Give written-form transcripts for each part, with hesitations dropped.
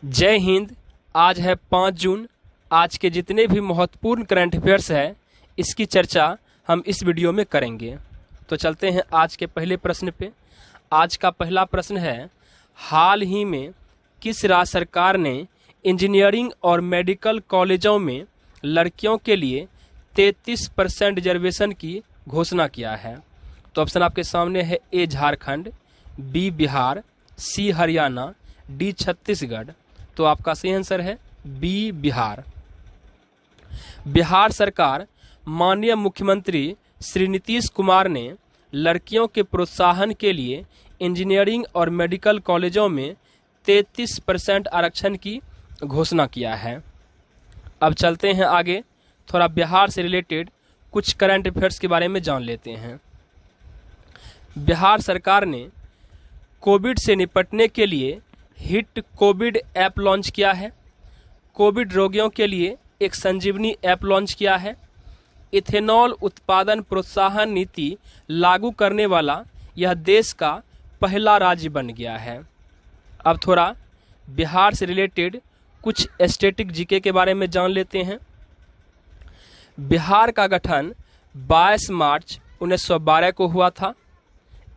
जय हिंद। आज है 5 जून। आज के जितने भी महत्वपूर्ण करंट अफेयर्स है इसकी चर्चा हम इस वीडियो में करेंगे। तो चलते हैं आज के पहले प्रश्न पे। आज का पहला प्रश्न है, हाल ही में किस राज्य सरकार ने इंजीनियरिंग और मेडिकल कॉलेजों में लड़कियों के लिए 33% रिजर्वेशन की घोषणा किया है? तो ऑप्शन आपके सामने है, ए झारखंड, बी बिहार, सी हरियाणा, डी छत्तीसगढ़। तो आपका सही आंसर है बी बिहार। बिहार सरकार माननीय मुख्यमंत्री श्री नीतीश कुमार ने लड़कियों के प्रोत्साहन के लिए इंजीनियरिंग और मेडिकल कॉलेजों में 33% आरक्षण की घोषणा किया है। अब चलते हैं आगे, थोड़ा बिहार से रिलेटेड कुछ करंट अफेयर्स के बारे में जान लेते हैं। बिहार सरकार ने कोविड से निपटने के लिए हिट कोविड ऐप लॉन्च किया है। कोविड रोगियों के लिए एक संजीवनी ऐप लॉन्च किया है। इथेनॉल उत्पादन प्रोत्साहन नीति लागू करने वाला यह देश का पहला राज्य बन गया है। अब थोड़ा बिहार से रिलेटेड कुछ स्टैटिक जीके के बारे में जान लेते हैं। बिहार का गठन 22 मार्च 1912 को हुआ था।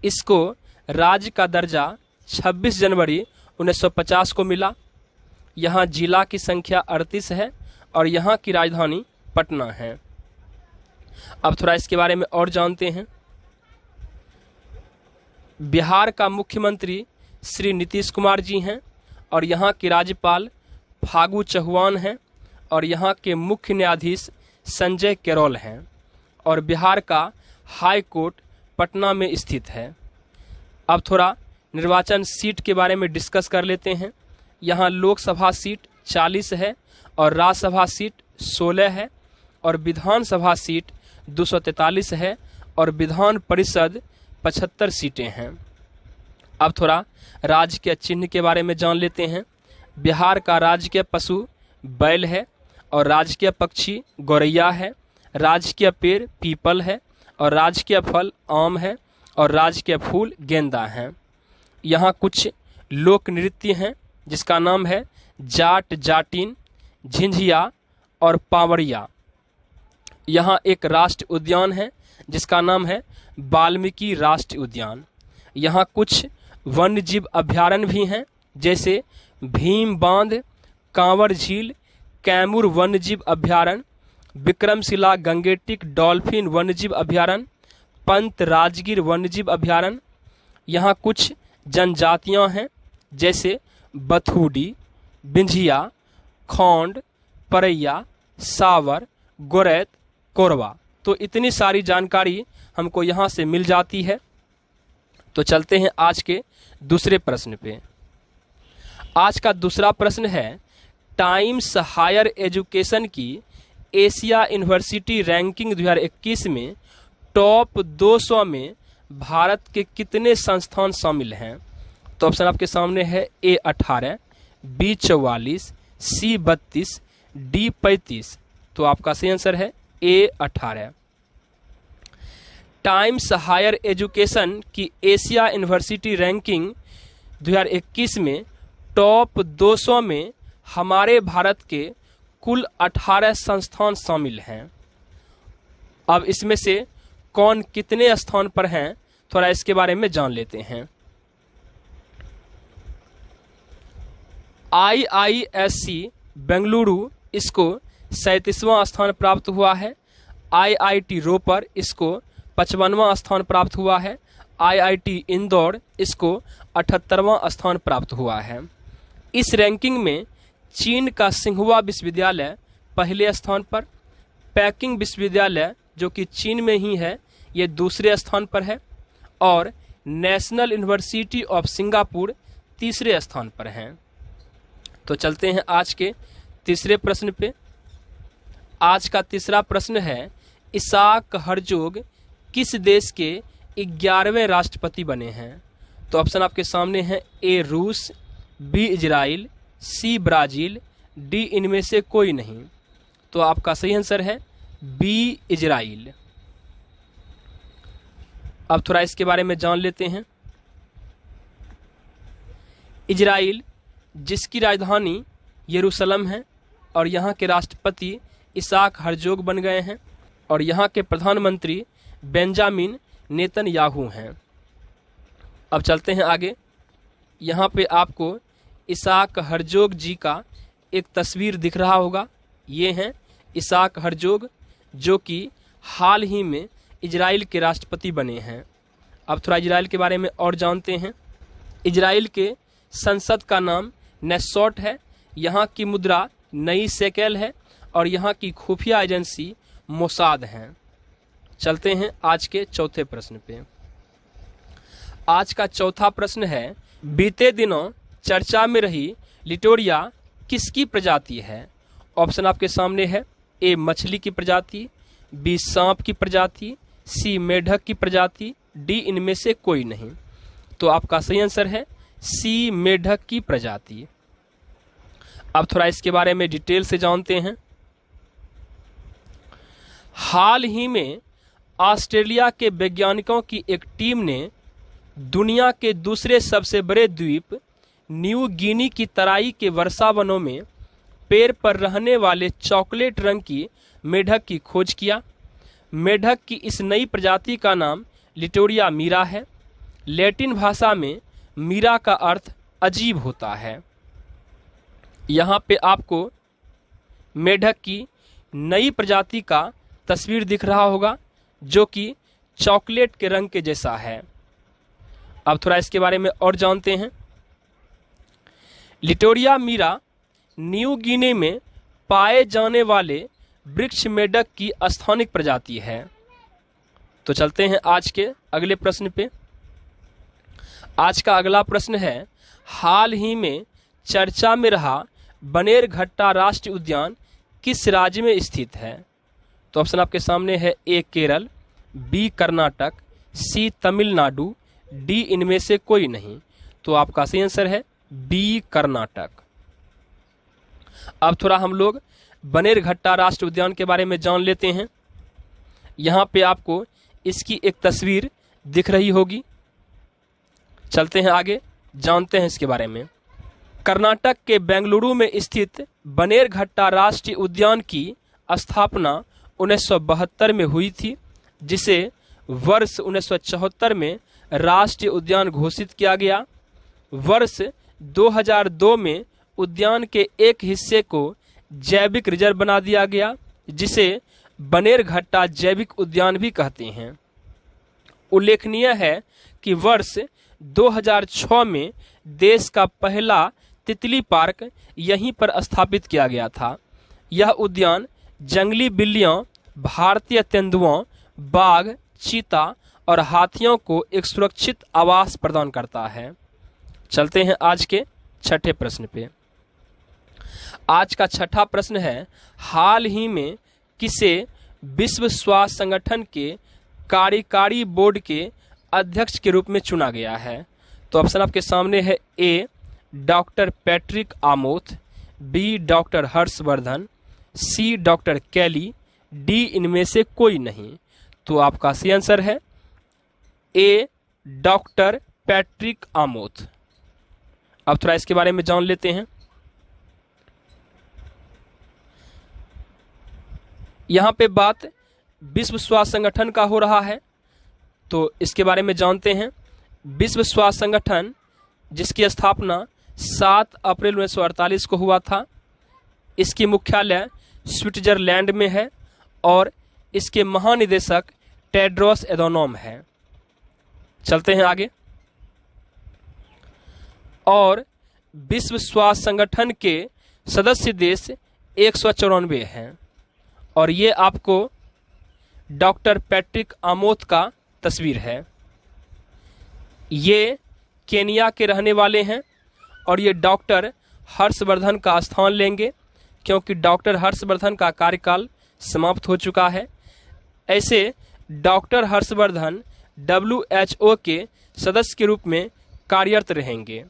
इसको राज्य का दर्जा 26 जनवरी 1950 को मिला। यहाँ जिला की संख्या 38 है और यहाँ की राजधानी पटना है। अब थोड़ा इसके बारे में और जानते हैं। बिहार का मुख्यमंत्री श्री नीतीश कुमार जी हैं और यहाँ की राज्यपाल फागू चौहान हैं और यहाँ के मुख्य न्यायाधीश संजय केरोल हैं और बिहार का हाई कोर्ट पटना में स्थित है। अब थोड़ा निर्वाचन सीट के बारे में डिस्कस कर लेते हैं। यहाँ लोकसभा सीट 40 है और राज्यसभा सीट 16 है और विधानसभा सीट 243 है और विधान परिषद 75 सीटें हैं। अब थोड़ा राजकीय चिन्ह के बारे में जान लेते हैं। बिहार का राजकीय पशु बैल है और राजकीय पक्षी गौरैया है। राजकीय पेड़ पीपल है और राजकीय फल आम है और राजकीय फूल गेंदा है। यहाँ कुछ लोक नृत्य हैं जिसका नाम है जाट जाटिन, झिंझिया और पावड़िया। यहाँ एक राष्ट्रीय उद्यान है जिसका नाम है वाल्मीकि राष्ट्रीय उद्यान। यहाँ कुछ वन्य जीव अभ्यारण्य भी हैं जैसे भीम बांध, कांवर झील, कैमूर वन्य जीव अभ्यारण्य, विक्रमशिला गंगेटिक डॉल्फिन वन्य जीव अभ्यारण्य, पंत राजगीर वन्य जीव अभ्यारण्य। यहाँ कुछ जनजातियां हैं जैसे बथुडी, बिंझिया, खोंड, परैया, सावर, गोरैत, कोरवा। तो इतनी सारी जानकारी हमको यहाँ से मिल जाती है। तो चलते हैं आज के दूसरे प्रश्न पे। आज का दूसरा प्रश्न है, टाइम्स हायर एजुकेशन की एशिया यूनिवर्सिटी रैंकिंग 2021 में टॉप 200 में भारत के कितने संस्थान शामिल हैं? तो ऑप्शन आपके सामने है, ए 18, बी 44, सी 32, डी 35। तो आपका सही आंसर है ए 18। टाइम्स हायर एजुकेशन की एशिया यूनिवर्सिटी रैंकिंग 2021 में टॉप 200 में हमारे भारत के कुल 18 संस्थान शामिल हैं। अब इसमें से कौन कितने स्थान पर हैं, थोड़ा इसके बारे में जान लेते हैं। IISc बेंगलुरु इसको 37वां स्थान प्राप्त हुआ है। IIT रोपर इसको 55वां स्थान प्राप्त हुआ है। IIT इंदौर इसको 78वां स्थान प्राप्त हुआ है। इस रैंकिंग में चीन का सिंहुआ विश्वविद्यालय पहले स्थान पर, पेकिंग विश्वविद्यालय जो कि चीन में ही है ये दूसरे स्थान पर है और नेशनल यूनिवर्सिटी ऑफ सिंगापुर तीसरे स्थान पर हैं। तो चलते हैं आज के तीसरे प्रश्न पे। आज का तीसरा प्रश्न है, इसाक हरजोग किस देश के 11वें राष्ट्रपति बने हैं? तो ऑप्शन आपके सामने है, ए रूस, B Israel, C Brazil, D इनमें से कोई नहीं। तो आपका सही आंसर है बी इजराइल। अब थोड़ा इसके बारे में जान लेते हैं। इजराइल जिसकी राजधानी यरूशलेम है और यहाँ के राष्ट्रपति इसाक हरजोग बन गए हैं और यहाँ के प्रधानमंत्री बेंजामिन नेतन्याहू हैं। अब चलते हैं आगे। यहाँ पे आपको इसाक हरजोग जी का एक तस्वीर दिख रहा होगा। ये हैं इसाक हरजोग, जो कि हाल ही में इजराइल के राष्ट्रपति बने हैं। अब थोड़ा इजराइल के बारे में और जानते हैं। इजराइल के संसद का नाम नेस्सोट है, यहाँ की मुद्रा नई शेकेल है और यहाँ की खुफिया एजेंसी मोसाद हैं। चलते हैं आज के चौथे प्रश्न पे। आज का चौथा प्रश्न है, बीते दिनों चर्चा में रही लिटोरिया किसकी प्रजाति है? ऑप्शन आपके सामने है। ए मछली की प्रजाति, बी सांप की प्रजाति, सी मेढक की प्रजाति, डी इनमें से कोई नहीं। तो आपका सही आंसर है सी मेढक की प्रजाति। अब थोड़ा इसके बारे में डिटेल से जानते हैं। हाल ही में ऑस्ट्रेलिया के वैज्ञानिकों की एक टीम ने दुनिया के दूसरे सबसे बड़े द्वीप न्यू गिनी की तराई के वर्षावनों में पेड़ पर रहने वाले चॉकलेट रंग की मेढक की खोज किया। मेढक की इस नई प्रजाति का नाम लिटोरिया मीरा है। लैटिन भाषा में मीरा का अर्थ अजीब होता है। यहाँ पे आपको मेढक की नई प्रजाति का तस्वीर दिख रहा होगा, जो कि चॉकलेट के रंग के जैसा है। अब थोड़ा इसके बारे में और जानते हैं। लिटोरिया मीरा न्यू गिनी में पाए जाने वाले वृक्ष मेढक की स्थानिक प्रजाति है। तो चलते हैं आज के अगले प्रश्न पे। आज का अगला प्रश्न है, हाल ही में चर्चा में रहा बनेरघट्टा राष्ट्रीय उद्यान किस राज्य में स्थित है? तो ऑप्शन आपके सामने है। ए केरल, बी कर्नाटक, सी तमिलनाडु, डी इनमें से कोई नहीं। तो आपका सही आंसर है बी कर्नाटक। अब थोड़ा हम लोग बनेरघट्टा राष्ट्रीय उद्यान के बारे में जान लेते हैं। यहाँ पे आपको इसकी एक तस्वीर दिख रही होगी। चलते हैं आगे, जानते हैं इसके बारे में। कर्नाटक के बेंगलुरु में स्थित बनेरघट्टा राष्ट्रीय उद्यान की स्थापना 1972 में हुई थी, जिसे वर्ष 1974 में राष्ट्रीय उद्यान घोषित किया गया। वर्ष 2002 में उद्यान के एक हिस्से को जैविक रिजर्व बना दिया गया, जिसे बनेरघट्टा जैविक उद्यान भी कहते हैं। उल्लेखनीय है कि वर्ष 2006 में देश का पहला तितली पार्क यहीं पर स्थापित किया गया था। यह उद्यान जंगली बिल्लियों, भारतीय तेंदुओं, बाघ, चीता और हाथियों को एक सुरक्षित आवास प्रदान करता है। चलते हैं आज के छठे प्रश्न पे। आज का छठा प्रश्न है, हाल ही में किसे विश्व स्वास्थ्य संगठन के कार्यकारी बोर्ड के अध्यक्ष के रूप में चुना गया है? तो ऑप्शन आपके सामने है। A doctor Patrick Amoth, B doctor Harshvardhan, C doctor Kelly, D इनमें से कोई नहीं। तो आपका सही आंसर है ए डॉक्टर पैट्रिक आमोथ। अब थोड़ा इसके बारे में जान लेते हैं। यहाँ पे बात विश्व स्वास्थ्य संगठन का हो रहा है, तो इसके बारे में जानते हैं। विश्व स्वास्थ्य संगठन, जिसकी स्थापना 7 अप्रैल 1948 को हुआ था, इसकी मुख्यालय स्विट्जरलैंड में है और इसके महानिदेशक टेड्रोस एधनोम है। चलते हैं आगे। और विश्व स्वास्थ्य संगठन के सदस्य देश 194 हैं और ये आपको डॉक्टर पैट्रिक आमोथ का तस्वीर है। ये केनिया के रहने वाले हैं और ये डॉक्टर हर्षवर्धन का स्थान लेंगे, क्योंकि डॉक्टर हर्षवर्धन का कार्यकाल समाप्त हो चुका है। ऐसे डॉक्टर हर्षवर्धन WHO के सदस्य के रूप में कार्यरत रहेंगे।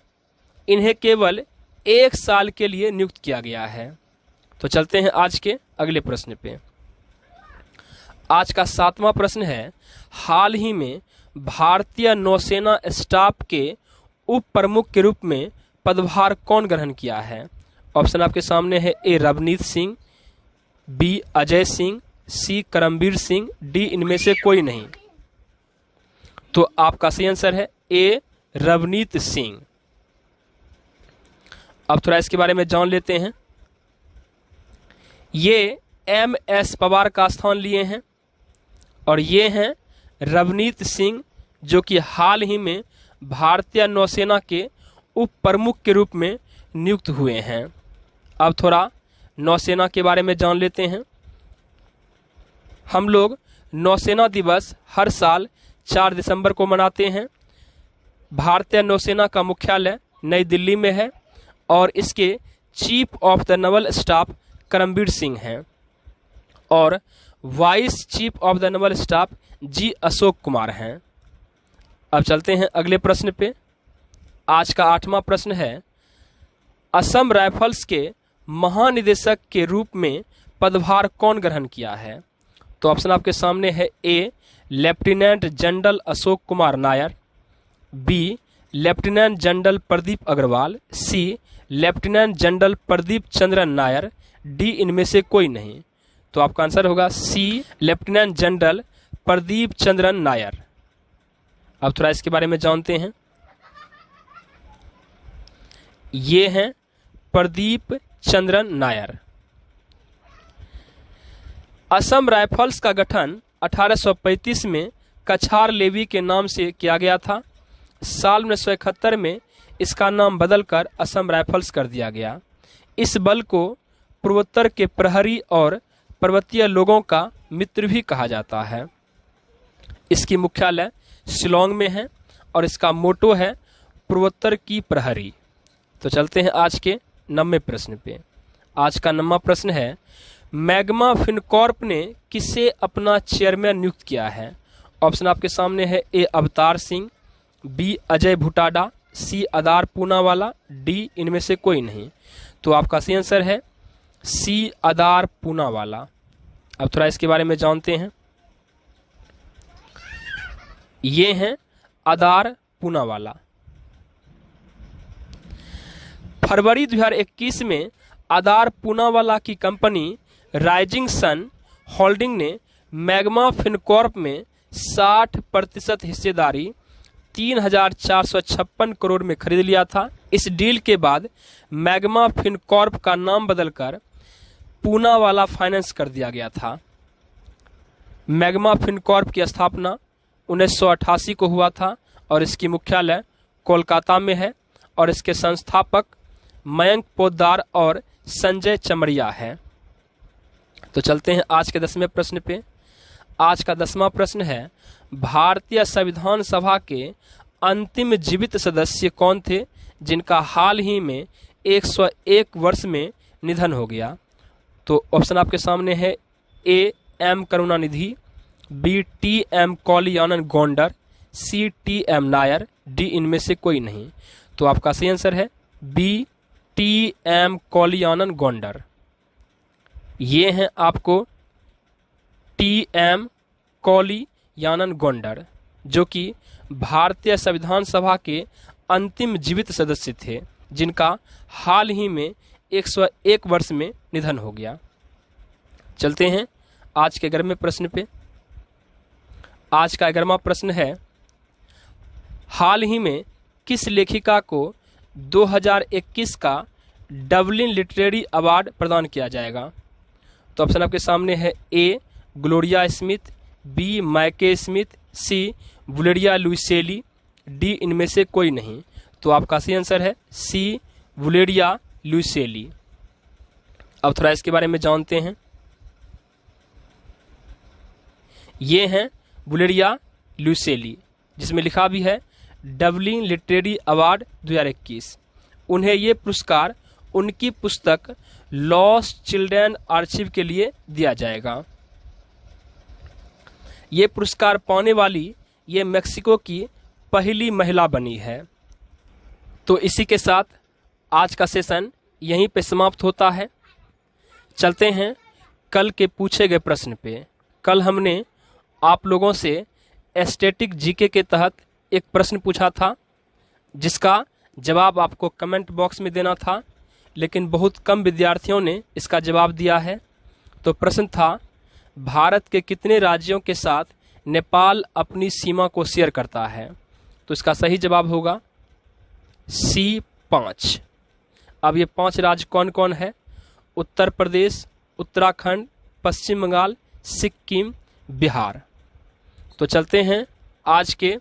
इन्हें केवल 1 साल के लिए नियुक्त किया गया है। तो चलते हैं आज के अगले प्रश्न पे। आज का 7वां प्रश्न है, हाल ही में भारतीय नौसेना स्टाफ के उप प्रमुख के रूप में पदभार कौन ग्रहण किया है? ऑप्शन आपके सामने है, ए रवनीत सिंह, बी अजय सिंह, सी करमबीर सिंह, डी इनमें से कोई नहीं। तो आपका सही आंसर है ए रवनीत सिंह। अब थोड़ा इसके बारे में जान लेते हैं। ये एम एस पवार का स्थान लिए हैं और ये हैं रवनीत सिंह, जो कि हाल ही में भारतीय नौसेना के उप प्रमुख के रूप में नियुक्त हुए हैं। अब थोड़ा नौसेना के बारे में जान लेते हैं। हम लोग नौसेना दिवस हर साल 4 दिसंबर को मनाते हैं। भारतीय नौसेना का मुख्यालय नई दिल्ली में है और इसके chief of the naval staff Karambir Singh हैं और vice chief of the naval staff G Ashok Kumar हैं। अब चलते हैं अगले प्रश्न पे। आज का 8वां प्रश्न है, असम राइफल्स के महानिदेशक के रूप में पदभार कौन ग्रहण किया है? तो ऑप्शन आपके सामने है, A lieutenant general Ashok Kumar Nair, B lieutenant general Pradeep Agarwal, C lieutenant general Pradeep Chandran Nair, D इनमें से कोई नहीं। तो आपका आंसर होगा C lieutenant general Pradeep Chandran Nair. अब थोड़ा इसके बारे में जानते हैं। ये हैं प्रदीप चंद्रन नायर। असम राइफल्स का गठन 1835 में कछार लेवी के नाम से किया गया था। साल 1971 में इसका नाम बदलकर असम राइफल्स कर दिया गया। इस बल को पूर्वोत्तर के प्रहरी और पर्वतीय लोगों का मित्र भी कहा जाता है। इसकी मुख्यालय शिलोंग में है और इसका मोटो है पूर्वोत्तर की प्रहरी। तो चलते हैं आज के 9वें प्रश्न पे। आज का 9वां प्रश्न है, मैग्मा फिनकॉर्प ने किसे अपना चेयरमैन नियुक्त किया है? ऑप्शन आपके सामने है, ए अवतार सिंह, बी अजय भुटाडा, सी अदार पूनावाला, डी इनमें से कोई नहीं। तो आपका सही आंसर है सी अदार पूनावाला। अब थोड़ा इसके बारे में जानते हैं। ये हैं अदार पूनावाला। फरवरी 2021 में अदार पूनावाला की कंपनी राइजिंग सन होल्डिंग ने मैग्मा फिनकॉर्प में 60% हिस्सेदारी 3,456 करोड़ में खरीद लिया था। इस डील के बाद मैग्मा फिनकॉर्प का नाम बदलकर पूनावाला फाइनेंस कर दिया गया था। मैग्मा फिनकॉर्प की स्थापना 1988 को हुआ था और इसकी मुख्यालय कोलकाता में है और इसके संस्थापक मयंक पोद्दार और संजय चमरिया है। तो चलते हैं आज के 10वें प्रश्न पे। आज का 10वां प्रश्न है, भारतीय संविधान सभा के अंतिम जीवित सदस्य कौन थे जिनका हाल ही में 101 वर्ष में निधन हो गया? तो ऑप्शन आपके सामने है, A M Karunanidhi, B T M Kaliannan Gounder, C T M Nair, D इनमें से कोई नहीं। तो आपका सही आंसर है B T M Kaliannan Gounder. ये हैं आपको टी एम कौलियानन गोंडर, जो कि भारतीय संविधान सभा के अंतिम जीवित सदस्य थे जिनका हाल ही में 101 वर्ष में निधन हो गया। चलते हैं आज के 11वें प्रश्न पे। आज का 11वां प्रश्न है, हाल ही में किस लेखिका को 2021 का डबलिन लिटरेरी अवार्ड प्रदान किया जाएगा? तो ऑप्शन आपके सामने है, ए ग्लोरिया स्मिथ, बी मैके स्मिथ, सी वुलेरिया लुइसेली, डी इनमें से कोई नहीं। तो आपका सही आंसर है सी वुलेरिया लुइसेली। अब थोड़ा इसके बारे में जानते हैं। ये हैं वुलेरिया लुइसेली, जिसमें लिखा भी है डबलिन लिटरेरी अवार्ड 2021। उन्हें ये पुरस्कार उनकी पुस्तक लॉस्ट चिल्ड्रन आर्चिव के लिए दिया जाएगा। ये पुरस्कार पाने वाली ये मेक्सिको की पहली महिला बनी है। तो इसी के साथ आज का सेशन यहीं पे समाप्त होता है। चलते हैं कल के पूछे गए प्रश्न पे। कल हमने आप लोगों से स्टैटिक जीके के तहत एक प्रश्न पूछा था जिसका जवाब आपको कमेंट बॉक्स में देना था, लेकिन बहुत कम विद्यार्थियों ने इसका जवाब दिया है। तो प्रश्न था, भारत के कितने राज्यों के साथ नेपाल अपनी सीमा को शेयर करता है? तो इसका सही जवाब होगा सी 5। अब ये 5 राज्य कौन कौन है? उत्तर प्रदेश, उत्तराखंड, पश्चिम बंगाल, सिक्किम, बिहार। तो चलते हैं आज के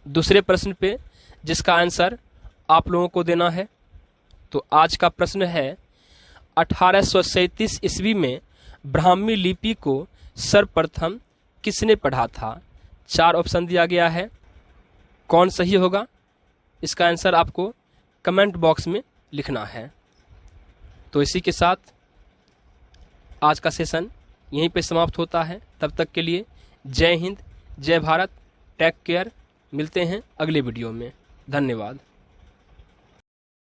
दूसरे प्रश्न पे, जिसका आंसर आप लोगों को देना है। तो आज का प्रश्न है, 1837 ईस्वी में ब्राह्मी लिपि को सर्वप्रथम किसने पढ़ा था? 4 ऑप्शन दिया गया है, कौन सही होगा? इसका आंसर आपको कमेंट बॉक्स में लिखना है। तो इसी के साथ आज का सेशन यहीं पे समाप्त होता है। तब तक के लिए जय हिंद, जय भारत, टेक केयर। मिलते हैं अगले वीडियो में। धन्यवाद।